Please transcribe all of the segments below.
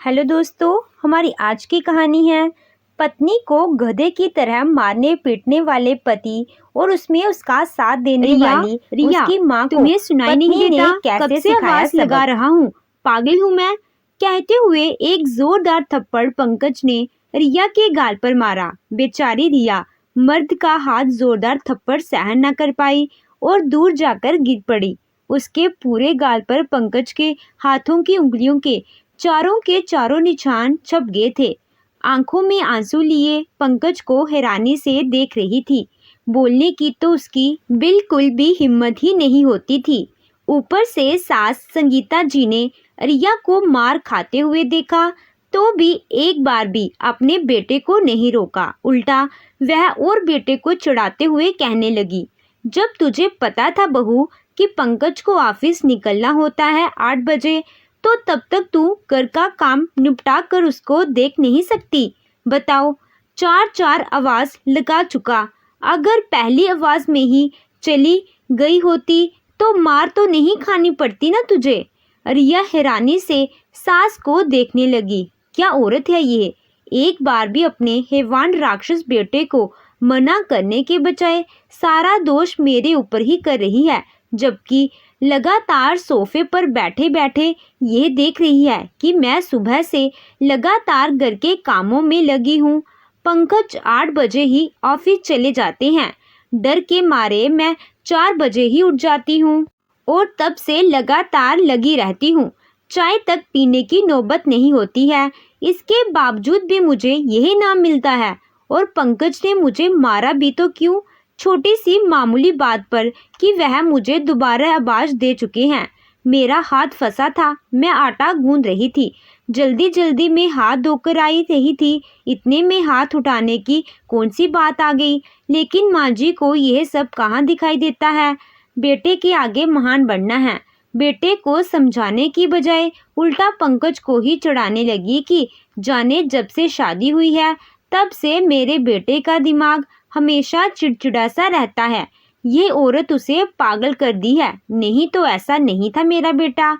Hello दोस्तों, हमारी आज की कहानी है पत्नी को गधे की तरह मारने पीटने वाले पति और उसमें उसका साथ देने वाली रिया, उसकी माँ को तुम्हें सुनाई नहीं पत्नी देता? ने कैसे कब से सिखाया आवाज लगा सबक। रहा हूँ, पागल हूँ मैं। कहते हुए एक जोरदार थप्पड़ पंकज ने रिया के गाल पर मारा। बेचारी रिया मर्द का हाथ जोरदार थप्पड़ सहन न कर पाई और दूर जाकर गिर पड़ी। उसके पूरे गाल पर पंकज के हाथों की उंगलियों के चारों निशान छप गए थे। आंखों में आंसू लिए पंकज को हैरानी से देख रही थी। बोलने की तो उसकी बिल्कुल भी हिम्मत ही नहीं होती थी। ऊपर से सास संगीता जी ने रिया को मार खाते हुए देखा तो भी एक बार भी अपने बेटे को नहीं रोका। उल्टा वह और बेटे को चिढ़ाते हुए कहने लगी, जब तुझे पता था बहू कि पंकज को ऑफिस निकलना होता है 8 बजे, तो तब तक तू घर का काम निपटा कर उसको देख नहीं सकती? बताओ, चार चार आवाज लगा चुका। अगर पहली आवाज में ही चली गई होती तो मार तो नहीं खानी पड़ती ना तुझे। रिया हैरानी से सास को देखने लगी। क्या औरत है ये, एक बार भी अपने हैवान राक्षस बेटे को मना करने के बजाय सारा दोष मेरे ऊपर ही कर रही है, जबकि लगातार सोफे पर बैठे बैठे ये देख रही है कि मैं सुबह से लगातार घर के कामों में लगी हूँ। पंकज 8 बजे ही ऑफिस चले जाते हैं। डर के मारे मैं 4 बजे ही उठ जाती हूँ और तब से लगातार लगी रहती हूँ। चाय तक पीने की नौबत नहीं होती है। इसके बावजूद भी मुझे यही नाम मिलता है। और पंकज ने मुझे मारा भी तो क्यों? छोटी सी मामूली बात पर कि वह मुझे दोबारा आवाज दे चुके हैं। मेरा हाथ फंसा था, मैं आटा गूंद रही थी। जल्दी जल्दी में हाथ धोकर आई रही थी, इतने में हाथ उठाने की कौन सी बात आ गई। लेकिन माँ जी को यह सब कहाँ दिखाई देता है। बेटे के आगे महान बनना है। बेटे को समझाने की बजाय उल्टा पंकज को ही चढ़ाने लगी कि जाने जब से शादी हुई है तब से मेरे बेटे का दिमाग हमेशा चिड़चिड़ा सा रहता है। ये औरत उसे पागल कर दी है, नहीं तो ऐसा नहीं था मेरा बेटा।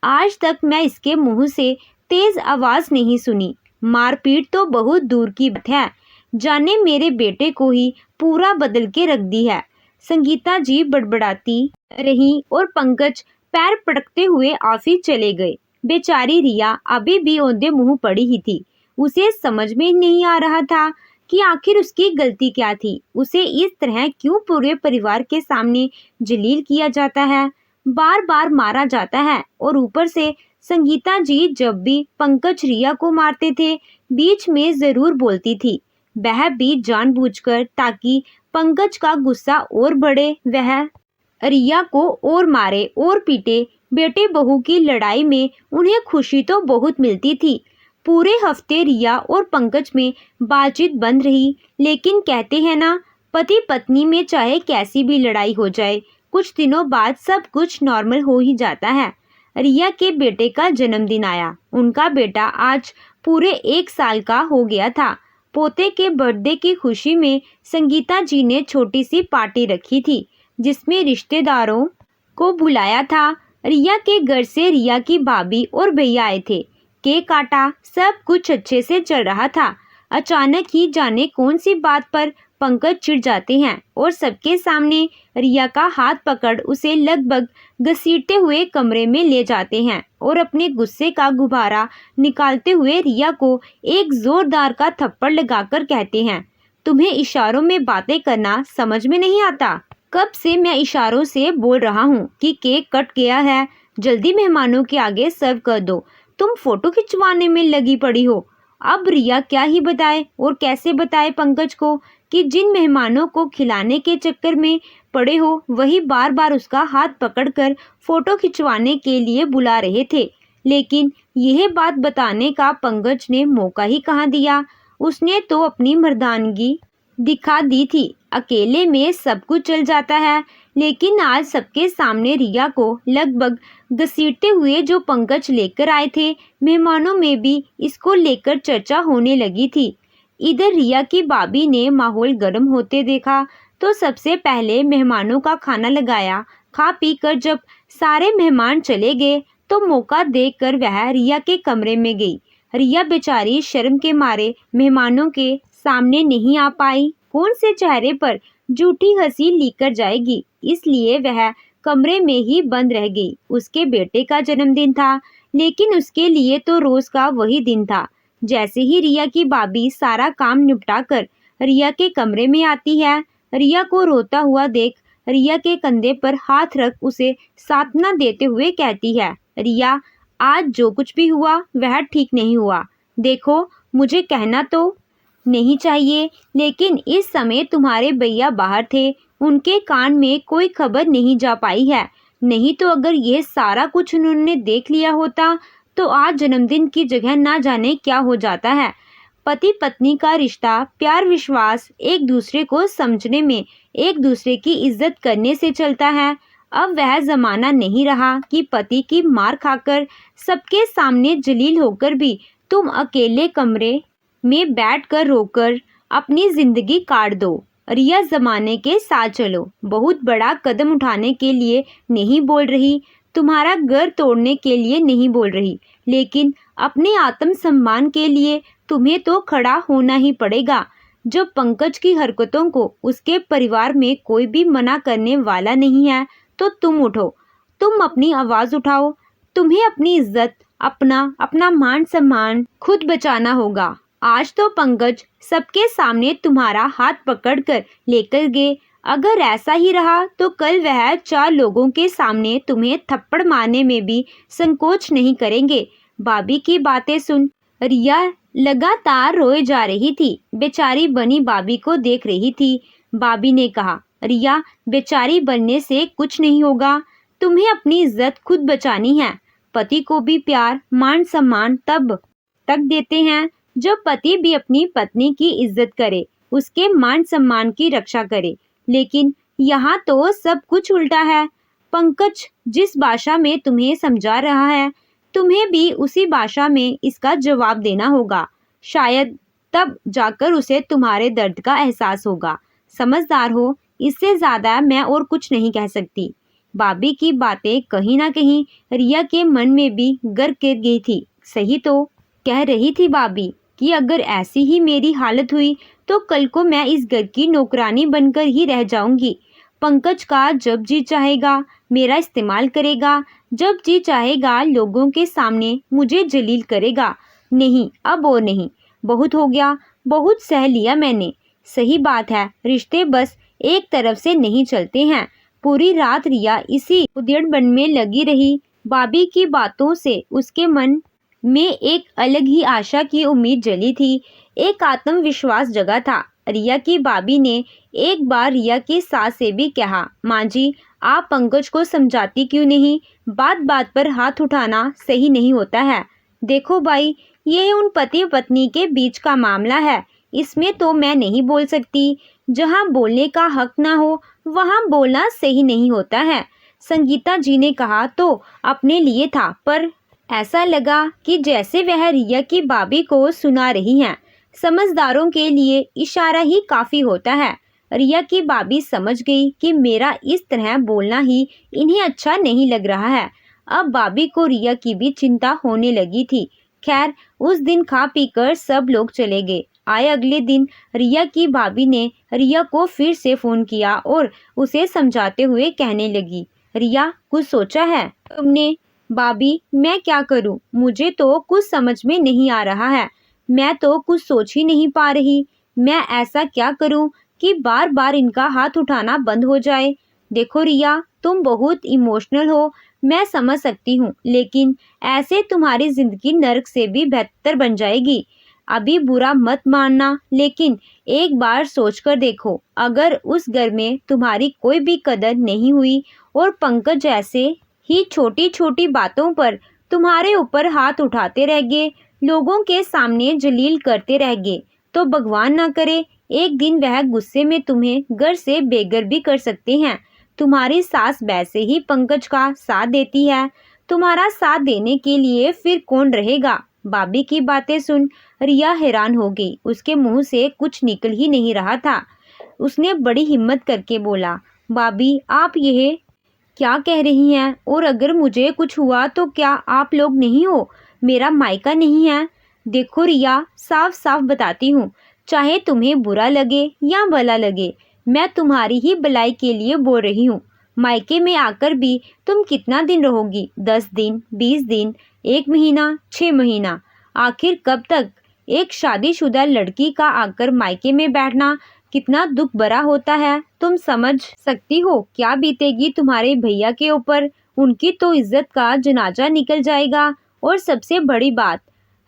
आज तक मैं इसके मुंह से तेज आवाज नहीं सुनी। मारपीट तो बहुत दूर की बात है, जाने मेरे बेटे को ही पूरा बदल के रख दी है। संगीता जी बड़बड़ाती रही और पंकज पैर पटकते हुए ऑफिस चले गए। बेचारी रिया अभी भी औंधे मुंह पड़ी ही थी। उसे समझ में नहीं आ रहा था कि आखिर उसकी गलती क्या थी। उसे इस तरह क्यों पूरे परिवार के सामने जलील किया जाता है, बार बार मारा जाता है। और ऊपर से संगीता जी जब भी पंकज रिया को मारते थे बीच में जरूर बोलती थी, वह भी जानबूझकर, ताकि पंकज का गुस्सा और बढ़े, वह रिया को और मारे और पीटे। बेटे बहू की लड़ाई में उन्हें खुशी तो बहुत मिलती थी। पूरे हफ्ते रिया और पंकज में बातचीत बंद रही। लेकिन कहते हैं ना, पति पत्नी में चाहे कैसी भी लड़ाई हो जाए, कुछ दिनों बाद सब कुछ नॉर्मल हो ही जाता है। रिया के बेटे का जन्मदिन आया। उनका बेटा आज पूरे 1 साल का हो गया था। पोते के बर्थडे की खुशी में संगीता जी ने छोटी सी पार्टी रखी थी, जिसमें रिश्तेदारों को बुलाया था। रिया के घर से रिया की भाभी और भैया आए थे। केक काटा, सब कुछ अच्छे से चल रहा था। अचानक ही जाने कौन सी बात पर पंकज चिढ़ जाते हैं और सबके सामने रिया का हाथ पकड़ उसे लगभग घसीटते हुए कमरे में ले जाते हैं और अपने गुस्से का गुब्बारा निकालते हुए रिया को एक जोरदार का थप्पड़ लगाकर कहते हैं, तुम्हें इशारों में बातें करना समझ में नहीं आता? कब से मैं इशारों से बोल रहा हूँ कि केक कट गया है, जल्दी मेहमानों के आगे सर्व कर दो। तुम फोटो खिंचवाने में लगी पड़ी हो। अब रिया क्या ही बताए और कैसे बताए पंकज को कि जिन मेहमानों को खिलाने के चक्कर में पड़े हो वही बार बार उसका हाथ पकड़कर फोटो खिंचवाने के लिए बुला रहे थे। लेकिन यह बात बताने का पंकज ने मौका ही कहाँ दिया। उसने तो अपनी मर्दानगी दिखा दी थी। अकेले में सब कुछ चल जाता है, लेकिन आज सबके सामने रिया को लगभग घसीटते हुए जो पंकज लेकर आए थे, मेहमानों में भी इसको लेकर चर्चा होने लगी थी। इधर रिया की भाभी ने माहौल गर्म होते देखा तो सबसे पहले मेहमानों का खाना लगाया। खा पी कर जब सारे मेहमान चले गए तो मौका देखकर वह रिया के कमरे में गई। रिया बेचारी शर्म के मारे मेहमानों के सामने नहीं आ पाई। कौन से चेहरे पर झूठी हंसी लेकर जाएगी, इसलिए वह कमरे में ही बंद रह गई। उसके बेटे का जन्मदिन था, लेकिन उसके लिए तो रोज का वही दिन था। जैसे ही रिया की भाभी सारा काम निपटा कर रिया के कमरे में आती है, रिया को रोता हुआ देख रिया के कंधे पर हाथ रख उसे सांत्वना देते हुए कहती है, रिया, आज जो कुछ भी हुआ वह ठीक नहीं हुआ। देखो, मुझे कहना तो नहीं चाहिए, लेकिन इस समय तुम्हारे भैया बाहर थे, उनके कान में कोई खबर नहीं जा पाई है। नहीं तो अगर यह सारा कुछ उन्होंने देख लिया होता तो आज जन्मदिन की जगह ना जाने क्या हो जाता है। पति पत्नी का रिश्ता प्यार विश्वास एक दूसरे को समझने में, एक दूसरे की इज्जत करने से चलता है। अब वह जमाना नहीं रहा कि पति की मार खाकर सबके सामने जलील होकर भी तुम अकेले कमरे में बैठकर रोकर अपनी जिंदगी काट दो। रिया, जमाने के साथ चलो। बहुत बड़ा कदम उठाने के लिए नहीं बोल रही, तुम्हारा घर तोड़ने के लिए नहीं बोल रही, लेकिन अपने आत्मसम्मान के लिए तुम्हें तो खड़ा होना ही पड़ेगा। जब पंकज की हरकतों को उसके परिवार में कोई भी मना करने वाला नहीं है, तो तुम उठो, तुम अपनी आवाज उठाओ। तुम्हें अपनी इज्जत, अपना मान सम्मान खुद बचाना होगा। आज तो पंकज सबके सामने तुम्हारा हाथ पकड़कर लेकर गए। अगर ऐसा ही रहा तो कल वह 4 लोगों के सामने तुम्हें थप्पड़ मारने में भी संकोच नहीं करेंगे। भाभी की बातें सुन रिया लगातार रोए जा रही थी। बेचारी बनी भाभी को देख रही थी। भाभी ने कहा, रिया, बेचारी बनने से कुछ नहीं होगा, तुम्हें अपनी इज्जत खुद बचानी है। पति को भी प्यार मान सम्मान तब तक देते हैं जब पति भी अपनी पत्नी की इज्जत करे, उसके मान सम्मान की रक्षा करे। लेकिन यहाँ तो सब कुछ उल्टा है। पंकज जिस भाषा में तुम्हें समझा रहा है, तुम्हें भी उसी भाषा में इसका जवाब देना होगा। शायद तब जाकर उसे तुम्हारे दर्द का एहसास होगा। समझदार हो, इससे ज्यादा मैं और कुछ नहीं कह सकती। भाभी की बातें कहीं ना कहीं रिया के मन में भी गर गिर गई थी। सही तो कह रही थी भाभी कि अगर ऐसी ही मेरी हालत हुई तो कल को मैं इस घर की नौकरानी बनकर ही रह जाऊंगी। पंकज का जब जी चाहेगा मेरा इस्तेमाल करेगा, जब जी चाहेगा लोगों के सामने मुझे जलील करेगा। नहीं, अब और नहीं, बहुत हो गया, बहुत सह लिया मैंने। सही बात है, रिश्ते बस एक तरफ से नहीं चलते हैं। पूरी रात रिया इसी उधेड़बन में लगी रही। भाभी की बातों से उसके मन में एक अलग ही आशा की उम्मीद जली थी, एक आत्मविश्वास जगा था। रिया की भाभी ने एक बार रिया की सास से भी कहा, माँ जी, आप पंकज को समझाती क्यों नहीं? बात बात पर हाथ उठाना सही नहीं होता है। देखो भाई, ये उन पति पत्नी के बीच का मामला है, इसमें तो मैं नहीं बोल सकती। जहाँ बोलने का हक ना हो वहाँ बोलना सही नहीं होता है। संगीता जी ने कहा तो अपने लिए था, पर ऐसा लगा कि जैसे वह रिया की भाभी को सुना रही हैं। समझदारों के लिए इशारा ही काफी होता है। रिया की भाभी समझ गई कि मेरा इस तरह बोलना ही इन्हें अच्छा नहीं लग रहा है। अब भाभी को रिया की भी चिंता होने लगी थी। खैर, उस दिन खा पीकर सब लोग चले गए। आए अगले दिन रिया की भाभी ने रिया को फिर से फोन किया और उसे समझाते हुए कहने लगी, रिया, कुछ सोचा है तुमने? भाभी, मैं क्या करूं? मुझे तो कुछ समझ में नहीं आ रहा है। मैं तो कुछ सोच ही नहीं पा रही। मैं ऐसा क्या करूं कि बार बार इनका हाथ उठाना बंद हो जाए? देखो रिया, तुम बहुत इमोशनल हो, मैं समझ सकती हूँ, लेकिन ऐसे तुम्हारी जिंदगी नर्क से भी बेहतर बन जाएगी। अभी बुरा मत मानना, लेकिन एक बार सोच कर देखो, अगर उस घर में तुम्हारी कोई भी कदर नहीं हुई और पंकज ऐसे ही छोटी छोटी बातों पर तुम्हारे ऊपर हाथ उठाते रह गए, लोगों के सामने जलील करते रह गए, तो भगवान ना करे एक दिन वह गुस्से में तुम्हें घर से बेघर भी कर सकते हैं। तुम्हारी सास वैसे ही पंकज का साथ देती है, तुम्हारा साथ देने के लिए फिर कौन रहेगा? भाभी की बातें सुन रिया हैरान हो गई। उसके मुंह से कुछ निकल ही नहीं रहा था। उसने बड़ी हिम्मत करके बोला, भाभी, आप यह क्या कह रही हैं? और अगर मुझे कुछ हुआ तो क्या आप लोग नहीं हो? मेरा मायका नहीं है? देखो रिया, साफ साफ बताती हूँ, चाहे तुम्हें बुरा लगे या भला लगे, मैं तुम्हारी ही भलाई के लिए बोल रही हूँ। मायके में आकर भी तुम कितना दिन रहोगी? 10 दिन, 20 दिन, 1 महीना, 6 महीना? आखिर कब तक? एक शादीशुदा लड़की का आकर मायके में बैठना कितना दुख भरा होता है। तुम समझ सकती हो क्या बीतेगी तुम्हारे भैया के ऊपर? उनकी तो इज्जत का जनाजा निकल जाएगा। और सबसे बड़ी बात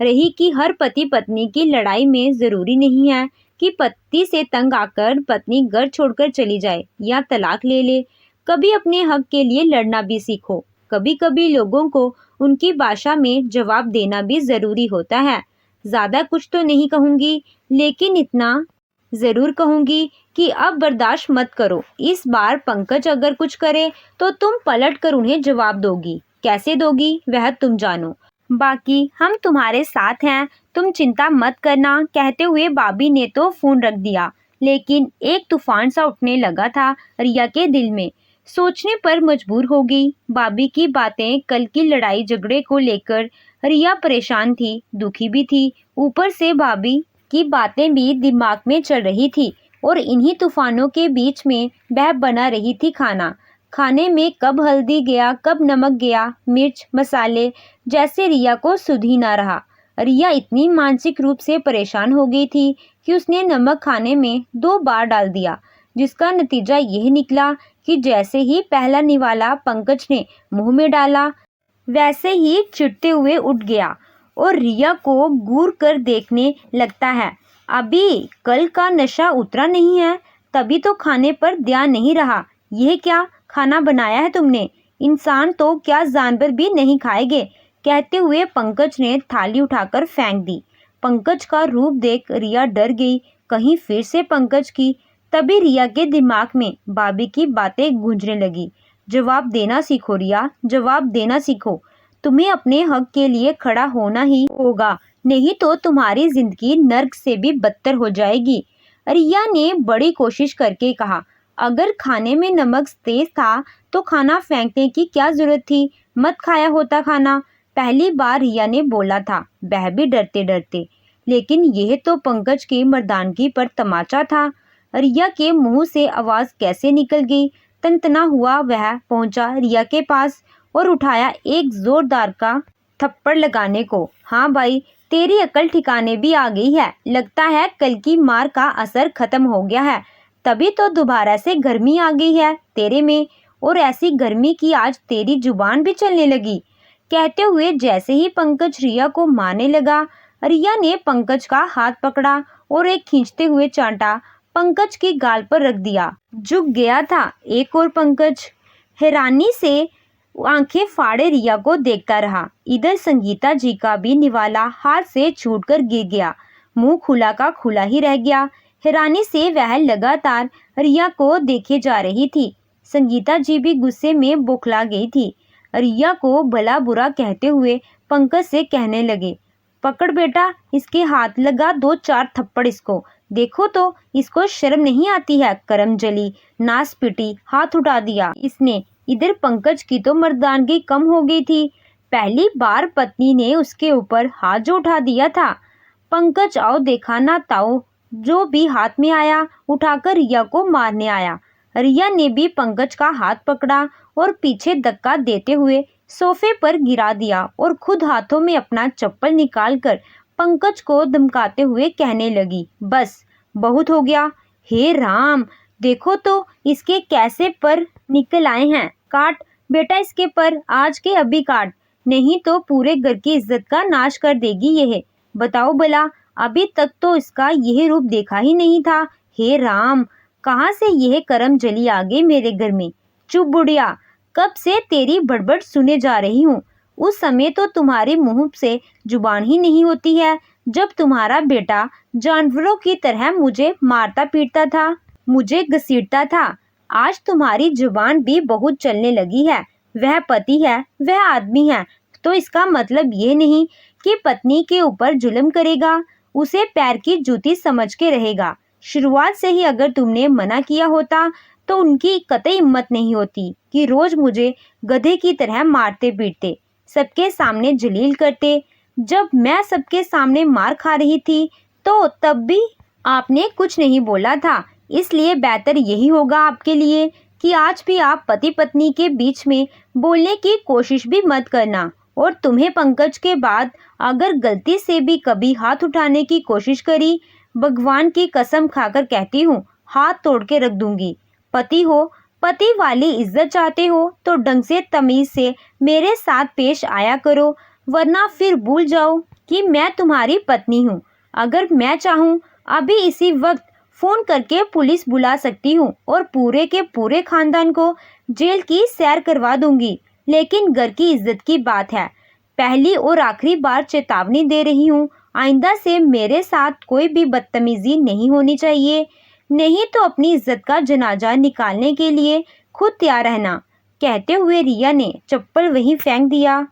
रही कि हर पति पत्नी की लड़ाई में ज़रूरी नहीं है कि पति से तंग आकर पत्नी घर छोड़कर चली जाए या तलाक ले ले। कभी अपने हक के लिए लड़ना भी सीखो। कभी कभी लोगों को उनकी भाषा में जवाब देना भी ज़रूरी होता है। ज़्यादा कुछ तो नहीं कहूँगी, लेकिन इतना ज़रूर कहूँगी कि अब बर्दाश्त मत करो। इस बार पंकज अगर कुछ करे तो तुम पलट कर उन्हें जवाब दोगी। कैसे दोगी वह तुम जानो। बाकी हम तुम्हारे साथ हैं, तुम चिंता मत करना। कहते हुए भाभी ने तो फ़ोन रख दिया। लेकिन एक तूफान सा उठने लगा था रिया के दिल में। सोचने पर मजबूर हो गई। भाभी की बातें, कल की लड़ाई झगड़े को लेकर रिया परेशान थी, दुखी भी थी। ऊपर से भाभी की बातें भी दिमाग में चल रही थी और इन्हीं तूफानों के बीच में वह बना रही थी खाना। खाने में कब हल्दी गया, कब नमक गया, मिर्च मसाले, जैसे रिया को सुध ही ना रहा। रिया इतनी मानसिक रूप से परेशान हो गई थी कि उसने नमक खाने में 2 बार डाल दिया, जिसका नतीजा यह निकला कि जैसे ही पहला निवाला पंकज ने मुंह में डाला, वैसे ही चिढ़ते हुए उठ गया और रिया को घूर कर देखने लगता है। अभी कल का नशा उतरा नहीं है, तभी तो खाने पर ध्यान नहीं रहा। यह क्या खाना बनाया है तुमने? इंसान तो क्या जानवर भी नहीं खाएंगे? कहते हुए पंकज ने थाली उठाकर फेंक दी। पंकज का रूप देख रिया डर गई, कहीं फिर से पंकज की। तभी रिया के दिमाग में भाभी की बातें गूंजने लगी। जवाब देना सीखो रिया, जवाब देना सीखो। तुम्हें अपने हक के लिए खड़ा होना ही होगा, नहीं तो तुम्हारी जिंदगी नर्क से भी बदतर हो जाएगी। रिया ने बड़ी कोशिश करके कहा, अगर खाने में नमक तेज था तो खाना फेंकने की क्या जरूरत थी? मत खाया होता खाना। पहली बार रिया ने बोला था, वह भी डरते डरते। लेकिन यह तो पंकज की मर्दानगी पर तमाचा था। रिया के मुंह से आवाज कैसे निकल गई? तनतना हुआ वह पहुंचा रिया के पास और उठाया एक जोरदार का थप्पड़ लगाने को। हाँ भाई, तेरी अकल ठिकाने भी आ गई है। लगता है कल की मार का असर खत्म हो गया है, तभी तो दोबारा से गर्मी आ गई है तेरे में। और ऐसी गर्मी की आज तेरी जुबान भी चलने लगी। कहते हुए जैसे ही पंकज रिया को मारने लगा, रिया ने पंकज का हाथ पकड़ा और एक खींचते हुए चांटा पंकज की गाल पर रख दिया। झुक गया था एक और पंकज हैरानी से आंखें फाड़े रिया को देखता रहा। इधर संगीता जी का भी निवाला हाथ से छूटकर गिर गया, मुंह खुला का खुला ही रह गया। हैरानी से वह लगातार रिया को देखे जा रही थी। संगीता जी भी गुस्से में बौखला गई थी। रिया को भला बुरा कहते हुए पंकज से कहने लगे, पकड़ बेटा, इसके हाथ लगा 2-4 थप्पड़ इसको। देखो तो इसको शर्म नहीं आती है? करमजली नास पिटी, हाथ उठा दिया इसने। इधर पंकज की तो मर्दानगी कम हो गई थी। पहली बार पत्नी ने उसके ऊपर हाथ जो उठा दिया था। पंकज आओ देखा ना ताओ, जो भी हाथ में आया उठाकर रिया को मारने आया। रिया ने भी पंकज का हाथ पकड़ा और पीछे धक्का देते हुए सोफे पर गिरा दिया और खुद हाथों में अपना चप्पल निकालकर पंकज को धमकाते हुए कहने लगी, बस बहुत हो गया। हे राम, देखो तो इसके कैसे पर निकल आए हैं। काट बेटा इसके पर, आज के अभी काट, नहीं तो पूरे घर की इज्जत का नाश कर देगी यह। बताओ भला, अभी तक तो इसका यह रूप देखा ही नहीं था। हे राम, कहाँ से यह करम जली आ गई मेरे घर में। चुप बुढ़िया, कब से तेरी बड़बड़ सुने जा रही हूँ। उस समय तो तुम्हारे मुंह से जुबान ही नहीं होती है, जब तुम्हारा बेटा जानवरों की तरह मुझे मारता पीटता था, मुझे घसीटता था। आज तुम्हारी जुबान भी बहुत चलने लगी है। वह पति है, वह आदमी है, तो इसका मतलब ये नहीं कि पत्नी के ऊपर जुल्म करेगा, उसे पैर की जूती समझ के रहेगा। शुरुआत से ही अगर तुमने मना किया होता तो उनकी कतई हिम्मत नहीं होती कि रोज मुझे गधे की तरह मारते पीटते, सबके सामने जलील करते। जब मैं सबके सामने मार खा रही थी तो तब भी आपने कुछ नहीं बोला था। इसलिए बेहतर यही होगा आपके लिए कि आज भी आप पति पत्नी के बीच में बोलने की कोशिश भी मत करना। और तुम्हें पंकज के बाद अगर गलती से भी कभी हाथ उठाने की कोशिश करी, भगवान की कसम खाकर कहती हूँ, हाथ तोड़ के रख दूंगी। पति हो, पति वाली इज्जत चाहते हो तो ढंग से तमीज से मेरे साथ पेश आया करो, वरना फिर भूल जाओ कि मैं तुम्हारी पत्नी हूँ। अगर मैं चाहूँ अभी इसी वक्त फोन करके पुलिस बुला सकती हूँ और पूरे के पूरे खानदान को जेल की सैर करवा दूंगी। लेकिन घर की इज्जत की बात है। पहली और आखिरी बार चेतावनी दे रही हूँ, आइंदा से मेरे साथ कोई भी बदतमीजी नहीं होनी चाहिए, नहीं तो अपनी इज्जत का जनाजा निकालने के लिए खुद तैयार रहना। कहते हुए रिया ने चप्पल वहीं फेंक दिया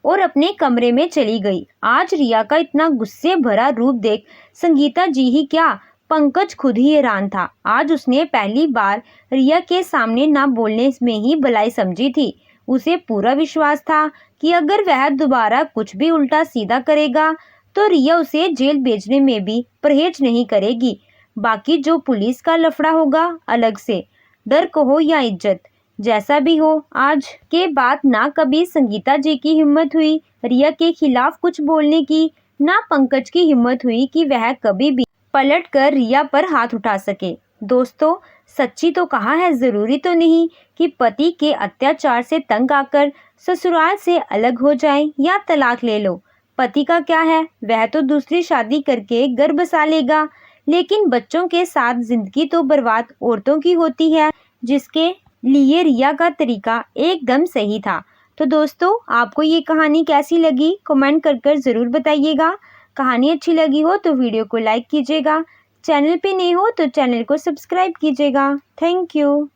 और अपने कमरे में चली गई। आज रिया का इतना गुस्से भरा रूप देख संगीता जी ही क्या, पंकज खुद ही हैरान था। आज उसने पहली बार रिया के सामने ना बोलने में ही भलाई समझी थी। उसे पूरा विश्वास था कि अगर वह दोबारा कुछ भी उल्टा सीधा करेगा तो रिया उसे जेल भेजने में भी परहेज नहीं करेगी। बाकी जो पुलिस का लफड़ा होगा अलग से, डर कहो या इज्जत, जैसा भी हो, आज के बाद ना कभी संगीता जी की हिम्मत हुई रिया के खिलाफ कुछ बोलने की, ना पंकज की हिम्मत हुई कि वह कभी भी पलट कर रिया पर हाथ उठा सके। दोस्तों, सच्ची तो कहा है, जरूरी तो नहीं कि पति के अत्याचार से तंग आकर ससुराल से अलग हो जाए या तलाक ले लो। पति का क्या है, वह तो दूसरी शादी करके घर बसा लेगा, लेकिन बच्चों के साथ जिंदगी तो बर्बाद औरतों की होती है, जिसके लिए रिया का तरीका एकदम सही था। तो दोस्तों, आपको ये कहानी कैसी लगी कमेंट कर ज़रूर बताइएगा। कहानी अच्छी लगी हो तो वीडियो को लाइक कीजिएगा, चैनल पे नए हो तो चैनल को सब्सक्राइब कीजिएगा। Thank you.